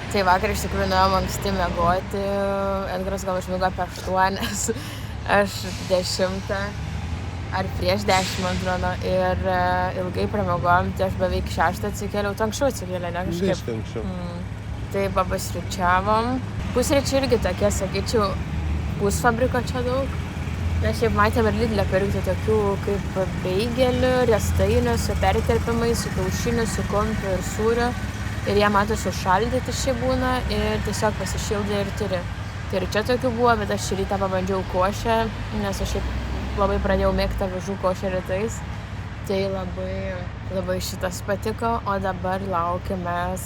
Tai vakar iš tikrųjų nuėjom anksti miegoti, Edgaras gal užmigo apie 8, aš 10 ar prieš 10, man atrodo, ir ilgai pramiegojom, tai aš beveik 6 atsikėliau, tu anksčiau atsikėlė, ne kažkaip? Biškai anksčiau. Tai papusryčiavom. Pusryčiai irgi tokie, sakyčiau, pusfabriko čia daug. Mes šiaip matėm ir Lidle pirkti tokių kaip beigelių, riestainių su perterpimais, su kiaušiniu, su kumpiu ir sūriu. Ir jie matosi šaldyti šiaip būna ir tiesiog pasišildė ir turi. Tai ir čia tokių buvo, bet aš šį rytą pabandžiau košę, nes aš šiaip labai pradėjau mėgti avižų košę rytais. Tai labai šitas patiko, o dabar laukiamės,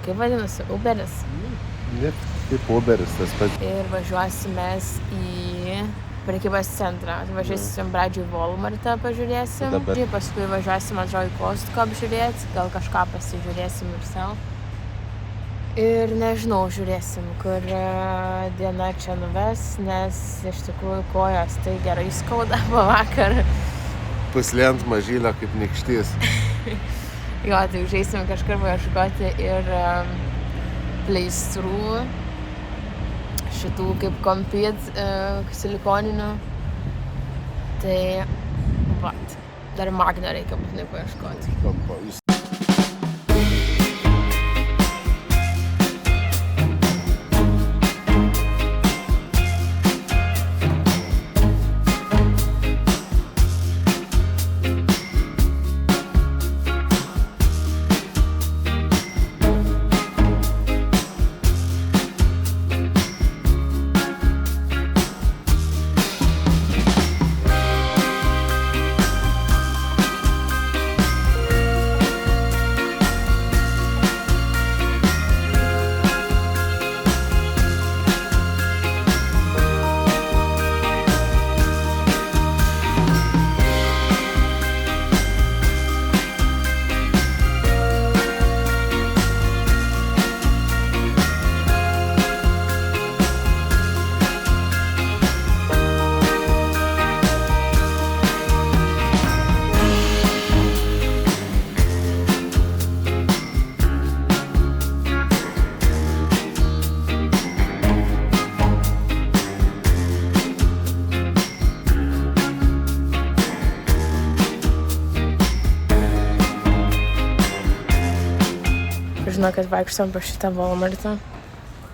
kaip vadinasi, Uberis. Net kaip Uberis tas pats. Ir važiuosimės į prekybos centrą. Važiuosim pradžioj Walmartą pažiūrėsim, paskui važiuosim į Costco apžiūrėti, gal kažką pasižiūrėsim ir savo. Ir nežinau, žiūrėsim, kur diena čia nuves, nes iš tikrųjų kojos tai gerai skauda po vakar. Puslė ant mažylio kaip nykštys. Jo, tai užeisim kažkur paieškoti ir pleistrų, šitų kaip kompit silikoninių. Tai, vat, dar Magnio reikia būtinai paieškoti. Žinau, kad vaikštom po šitą Walmartą.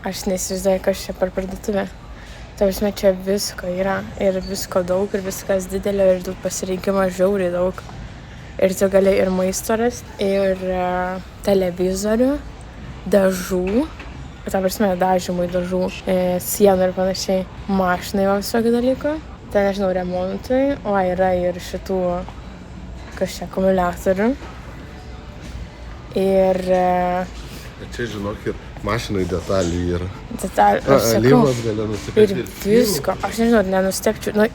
Aš neįsivaizduoju, kas čia per parduotuvę. Ta prasme, čia visko yra. Ir visko daug, ir viskas didelio, ir daug pasirinkimo žiauriai daug. Ir tu gali ir maisto rasti, ir televizorių, dažų. Ta prasme, dažymui dažų, sienų ir panašiai. Mašinai va visokių dalykų. Ten, nežinau, remontui. O, yra ir šitų, kas čia, akumuliatorių. Ir čia, žinok, ir mašinai detalių yra. Detalių, aš sakau. Alyvos gali nusipirkti. Ir visko. Aš nežinau, nenustepčiau. Nu,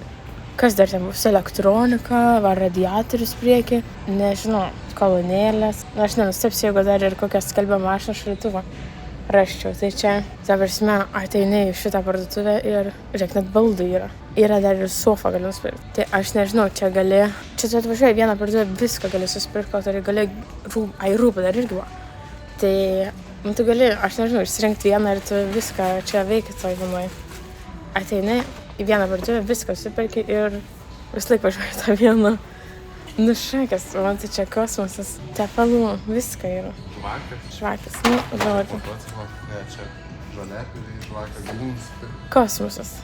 kas dar ten bus? Elektronika, va radiatorius prieki. Nežinau, kolonėlės. Aš nenustepsiu, jeigu dar ir kokią skalbio mašiną šaldytuvą rasčiau. Tai čia, ta prasme, ateini į šitą parduotuvę ir, žiūrėk, net baldų yra. Yra dar ir sofą gali nusipirkti. Tai aš nežinau, čia gali... Čia tu atvažiuoji vieną parduotuvę, viską gali susipirkti, tai gali... Rūpą dar irgi buvo. Tai, nu, tu gali, aš nežinau, išsirinkti vieną ir tu viską čia veiki toj vienoj. Ateini į vieną parduotuvę, viską susipirki ir vis laik važiuoji tą vieną. Nu, šakės, man tai čia kosmosas, tepalų, viską yra. Žvakės, nu, žodžiu. Ne, čia žoliapiriai, žvakė, gali nusipirkti. Kosmosas.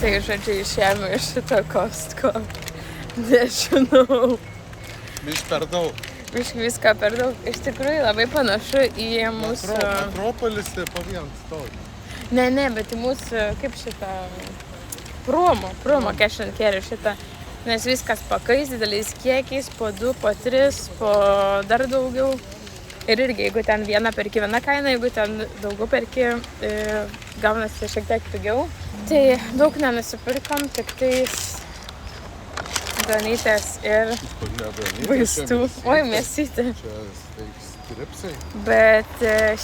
Tai, žodžiu, išėjome iš šito Costco. Nežinau. Biškai per daug. Biškai viską per daug. Iš tikrųjų labai panašu į mūsų... Metropolis po vieną stovi. Ne, bet į mūsų, kaip šitą... Promo cash and carry šitą Nes viskas pakais dideliais kiekiais, po 2, po 3, po dar daugiau. Ir irgi, jeigu ten vieną perki vieną kainą, jeigu ten daugiau perki, gaunasi šiek tiek pigiau. Tai daug nenusipirkom, tik tais duonytės ir vaistų. Oi, mėsytė. Čia stripsai. Bet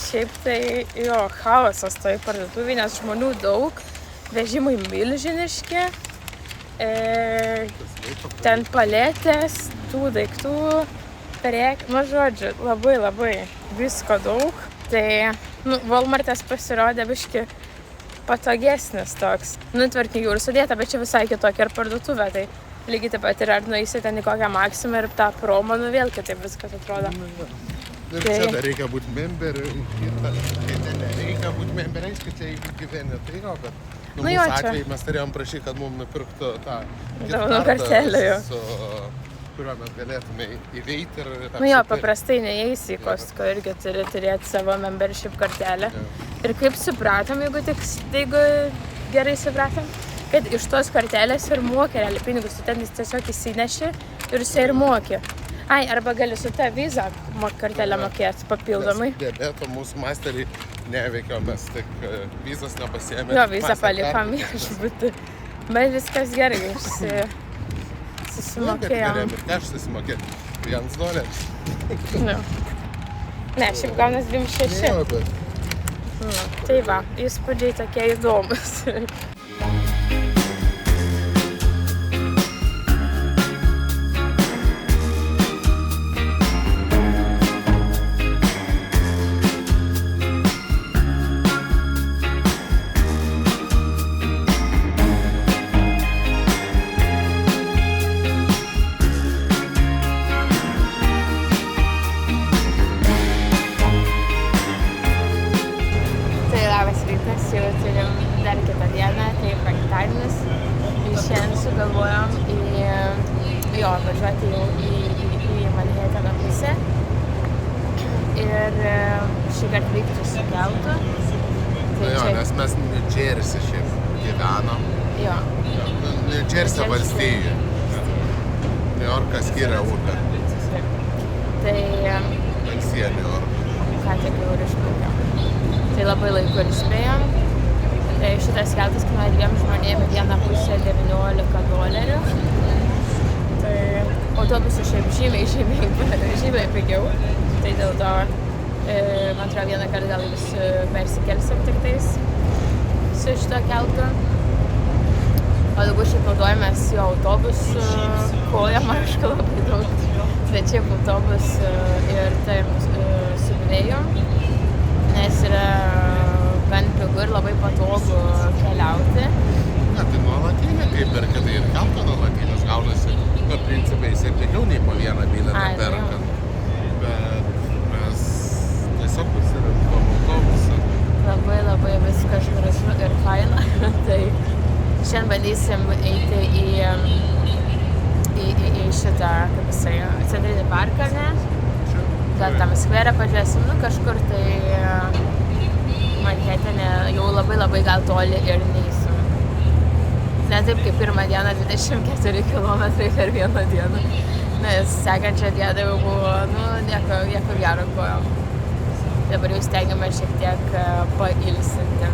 šiaip tai jo, chaosas toj parduotuvėj, nes žmonių daug, vežimai milžiniški, ten paletės, tų daiktų, žodžiu, labai visko daug. Tai, Walmartas pasirodė biški patogesnis toks. Tvarkingiau ir sudėta, bet čia visai kitokia ir parduotuvė. Tai lygiai taip pat ir ar nueisi ten į kokią Maximą ir tą promo, vėl kitaip viskas atrodo. Ir čia dar reikia būti memberiu, kai ten nereikia būti memberiais, kad čia gyveni, tai jo, bet mūsų atveju mes turėjom prašyti, kad mums nupirktų tą kartelę, su kuriuo mes galėtume įveikti ir jo, paprastai neįeisi į Costco, irgi turi turėti savo membership kartelę. Ir kaip supratom, jeigu gerai supratom, kad iš tos kartelės ir mokė realiai pinigus, tu ten tiesiog įsineši ir jisai ir mokė. Arba gali su ta Visa kartelę mokėti papildomai. Nes debeto mūsų masteriai neveikia, mes tik Visas nepasiėmė. Jo, Visa palikom viešbutį. Bet viskas gerai, susimokėjom. Ir aš susimokėjau $1. Ne, šiaip gaunas 26. Ne, bet... Tai va, įspūdžiai tokie įdomus. Jau turim dar kitą dieną, tai penktadienis. Šiandien sugalvojom važiuoti jau į Manhatano pusę. Ir šį kartą vykti su keltu. Nes mes New Jersey šiaip gyvenom. Jo. New Jersey valstijoje. New Yorkas skiria upę. Tai... Valstija New York. Ką tik jau ir išplaukėm. Tai labai laiku ir spėjom. Tai šitas keltas kainuoja 2 žmonėm $1,5 $19. Tai autobusų šiaip žymiai pigiau. Tai dėl to, man atrodo, vieną kartą gal vis persikelsim tik tais su šito keltu. O dabar šiaip naudojamės jo autobusų, kojam aišku labai daug. Bet šiaip autobusų ir taip subinėjom. Nes yra gan pigu ir labai patogu keliauti. Ne, tai nuolatinė, kaip ir kad ir kelto nuolatinis gaunasi, principai jisai pigiau nei po vieną bilietą perkant. Bet mes tiesiog pasirinkom autobusą. Labai viskas gražu ir faina. Tai šiandien bandysim eiti į šitą, kaip jisai, centrinį parką, ne? Gal tam skverą pažiūrėsim, kažkur tai Manhatane jau labai gal toli ir neįsim. Ne taip kaip pirmą dieną 24 kilometrai per vieną dieną. Nes sekančią dieną jau buvo, nieko gero kojom. Dabar jau stengiame šiek tiek pailsinti.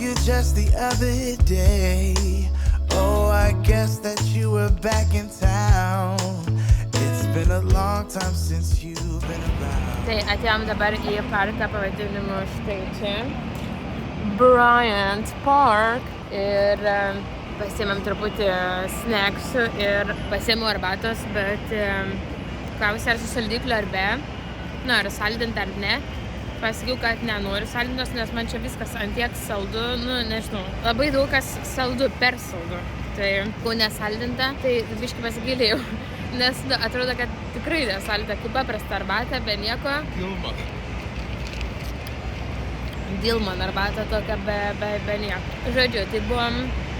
you just the other day. Oh, I guess that you were back in town. It's been a long time since you've been around. Tai atėjom dabar į parką pavadinimu štai čia. Bryant Park. Ir pasiėmėm truputį snacksų ir pasiėmiau arbatos, bet klausiau ar su saldikliu ar be. Nu, ar saldint ar ne. Pasakiau, kad nenoriu saldintos, nes man čia viskas antiek saldu, nu, nežinau. Labai daug kas saldu, per saldu. Tai, ko nesaldinta, tai biškai pasigilėjau. Nes atrodo, kad tikrai nesaldinta, kaip paprasta arbata, be nieko. Dilman arbata tokia be nieko. Žodžiu, tai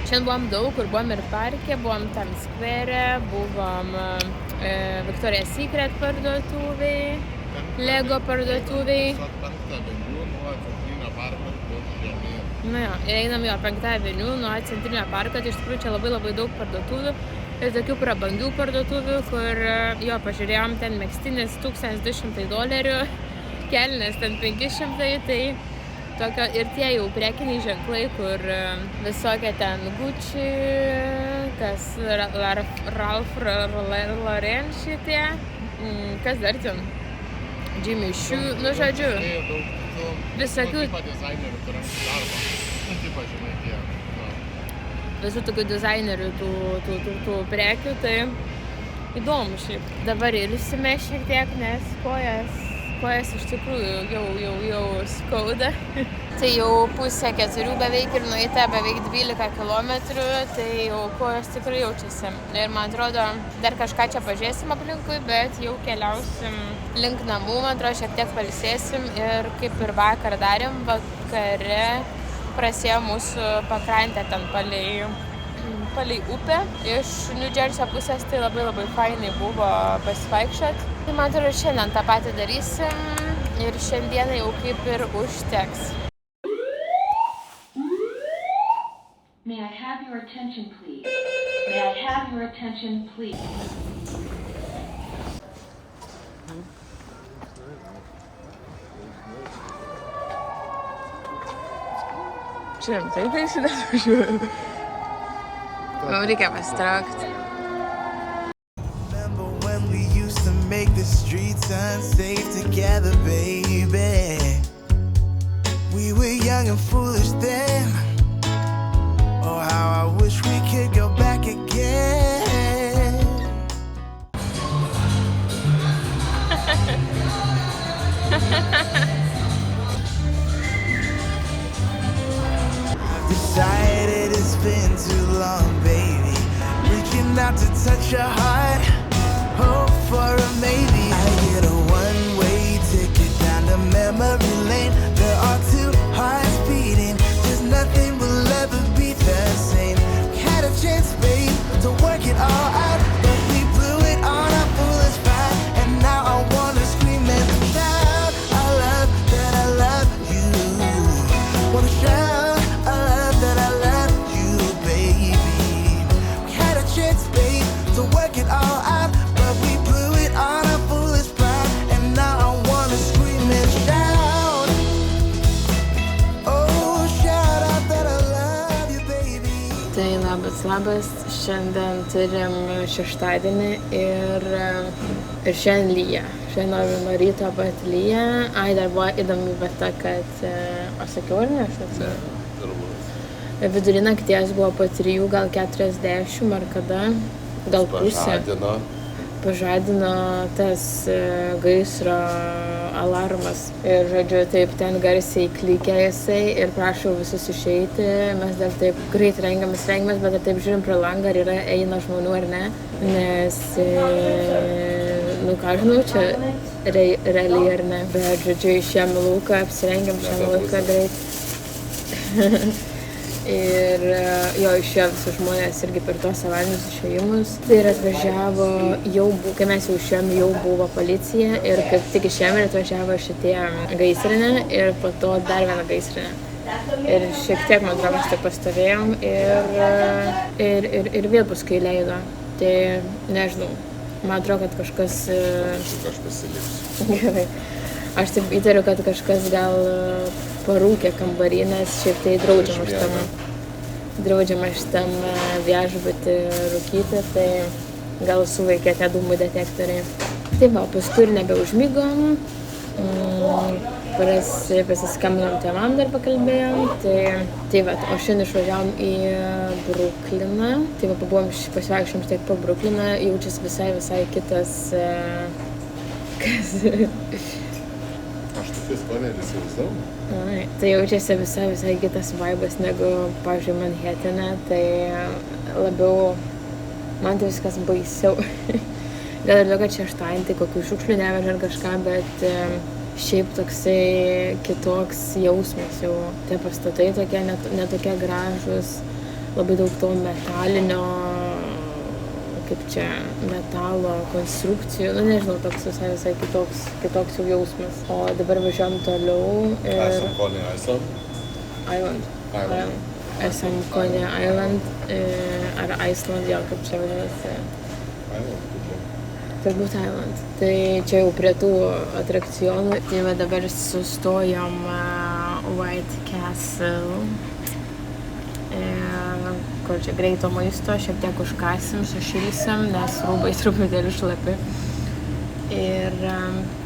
šiandien buvom daug, kur buvom ir parke, buvom Times Square, buvom Victoria's Secret parduotuviai. Lego parduotuviai. Nu jo, ir einam jo 5 aveniu nuo Centrinio parko, tai iš tikrųjų čia labai daug parduotuvių ir tokių prabangių parduotuvių, kur jo pažiūrėjom ten megztinis $1200, kelnės ten 500, tai tokio ir tie jau prekiniai ženklai, kur visokie ten Gucci, kas Ralph Lauren šitie, kas dar ten? Jimmy Choo, nu žodžiu, visokių visų tokių dizainerių tų prekių, tai įdomu šiaip. Dabar ilsime šiek tiek, nes kojas iš tikrųjų jau skauda. Tai jau 3:30 beveik ir nueita beveik 12 kilometrų, tai jau kojos tikrai jaučiasi. Ir man atrodo, dar kažką čia pažiūrėsim aplinkui, bet jau keliausim link namų, man atrodo, šiek tiek pailsėsim ir kaip ir vakar darėm, vakare prasidėjo mūsų pakrantė ten palei upę. Iš New Jersey pusės tai labai fainai buvo pasivaikščiot. Tai man atrodo, šiandien tą patį darysim ir šiandieną jau kaip ir užteks. May I have your attention, please? May I have your attention, please? Šiandien taip įsidėsiu. Reikia pasitraukti. Remember when we used to make the streets unsafe together, baby? We were young and foolish then. Oh, how I wish we could go back again. I've decided it's been too long, baby. Reaching out to touch your heart, hope for a maybe. I get a one-way ticket down to memory lane. There are two hearts beating, there's nothing will ever be the same. We had a chance, babe, to work it all out, but we blew it on our foolish pride. And now I wanna scream and shout, I love that I love you. Wanna shout, I love that I love you, baby. We had a chance, babe, to work it all out, but we blew it on our foolish pride. And now I wanna scream and shout, oh, shout out that I love you, baby. Tai labas, šiandien turim šeštadienį ir šiandien lyja. Šiandien nuo ryto pat lyja. Dar buvo įdomi vieta, kad, aš sakiau ar ne, aš neatsimenu. Vidury nakties buvo po 3, gal 40 ar kada, gal pusė. Pažadino tas gaisro alarmas. Ir žodžiu, taip ten garsiai klikė jisai ir prašau visus išeiti. Mes dar taip greit rengiamės, bet taip žiūrim pro langą, ar eina žmonių ar ne. Nes, nu ką žinau, čia realiai ar ne. Bet žodžiu, išėjom į lauką, apsirengiam šiam lauką greit. Ir jo išėjo visi žmonės irgi per tuos savaitinius išėjimus. Tai ir atvažiavo, kai mes jau išėjom, jau buvo policija ir kaip tik išėjom ir atvažiavo šitie gaisrinė ir po to dar viena gaisrinė. Ir šiek tiek, man atrodo, mes tik pastovėjom ir vėl paskui leido. Tai nežinau, man atrodo, kad kažkas... Aš pasiliksiu. Gerai. Aš taip įtariu, kad kažkas gal parūkė kambarį, nes šiaip tai draudžiama šitam viešbutį rūkyti, tai gal suveikė tie dūmų detektoriai. Tai va, paskui ir nebeužmygom, pasiskambinom tėvam dar pakalbėjom, tai va, o šiandien išvažiavom į Brukliną, tai va, pabuvom pasivaikščiom tiek po Brukliną, jaučiasi visai kitas, Aš tokius koneris įsivaizduoju. Tai jaučiasi visai kitas vaibas negu, pavyzdžiui, Manhetene, tai labiau, man tai viskas baisiau. Gal ir kad šeštadienį, tai kokių šiukšlių neveža ar kažką, bet šiaip toksai kitoks jausmas jau. Tie pastatai tokie, netokie gražus, labai daug to metalinio, kaip čia, metalo konstrukcijų, nežinau, toks visai kitoks jau jausmas. O dabar važiuojam toliau ir... Esam Coney Island? Esam Coney Island, ar Iceland, jo, kaip čia vadinasi. Turbūt Island. Tai čia jau prie tų atrakcionų. Tai va dabar sustojom White Castle. Kur čia greito maisto, šiek tiek užkasim, sušilsim, nes rūbai truputėlį šlapi. Ir,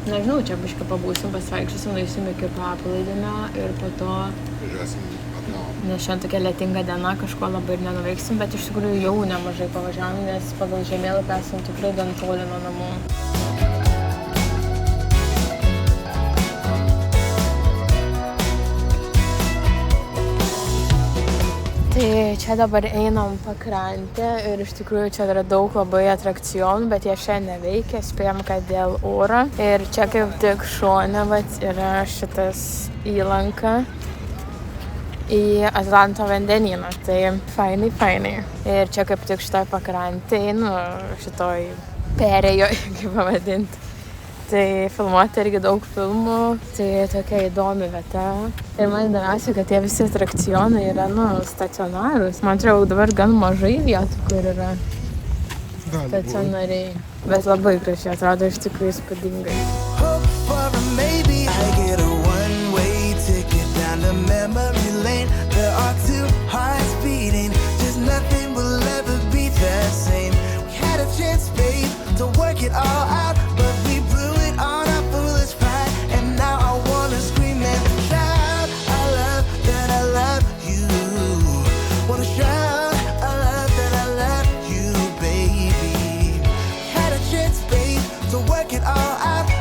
nežinau, čia biškai pabūsim, pasivaikščiosim, nueisim iki paplūdimio ir po to... Važiuosim atgal. Nes šiandien tokia lietinga diena, kažko labai ir nenuveiksim, bet iš tikrųjų jau nemažai pavažiavom, nes pagal žemėlapį esam tikrai gan toli nuo namų. Tai čia dabar einam pakrantę ir iš tikrųjų čia yra daug labai atrakcionų, bet jie šiandien neveikia, spėjom, kad dėl oro. Ir čia kaip tik šone yra šitas įlanka į Atlanto vandenyną, tai fainai. Ir čia kaip tik šitoj pakrantėj, šitoj perėjoj, kaip pavadinti. Tai filmuoti irgi daug filmų, tai tokia įdomi vieta. Ir man įdomiausia, kad tie visi atrakcionai yra, stacionarūs. Man atrodo, dabar gan mažai vietų, kur yra stacionariai. Bet labai gražiai atrodo, iš tikrųjų įspūdingai. To work it all out.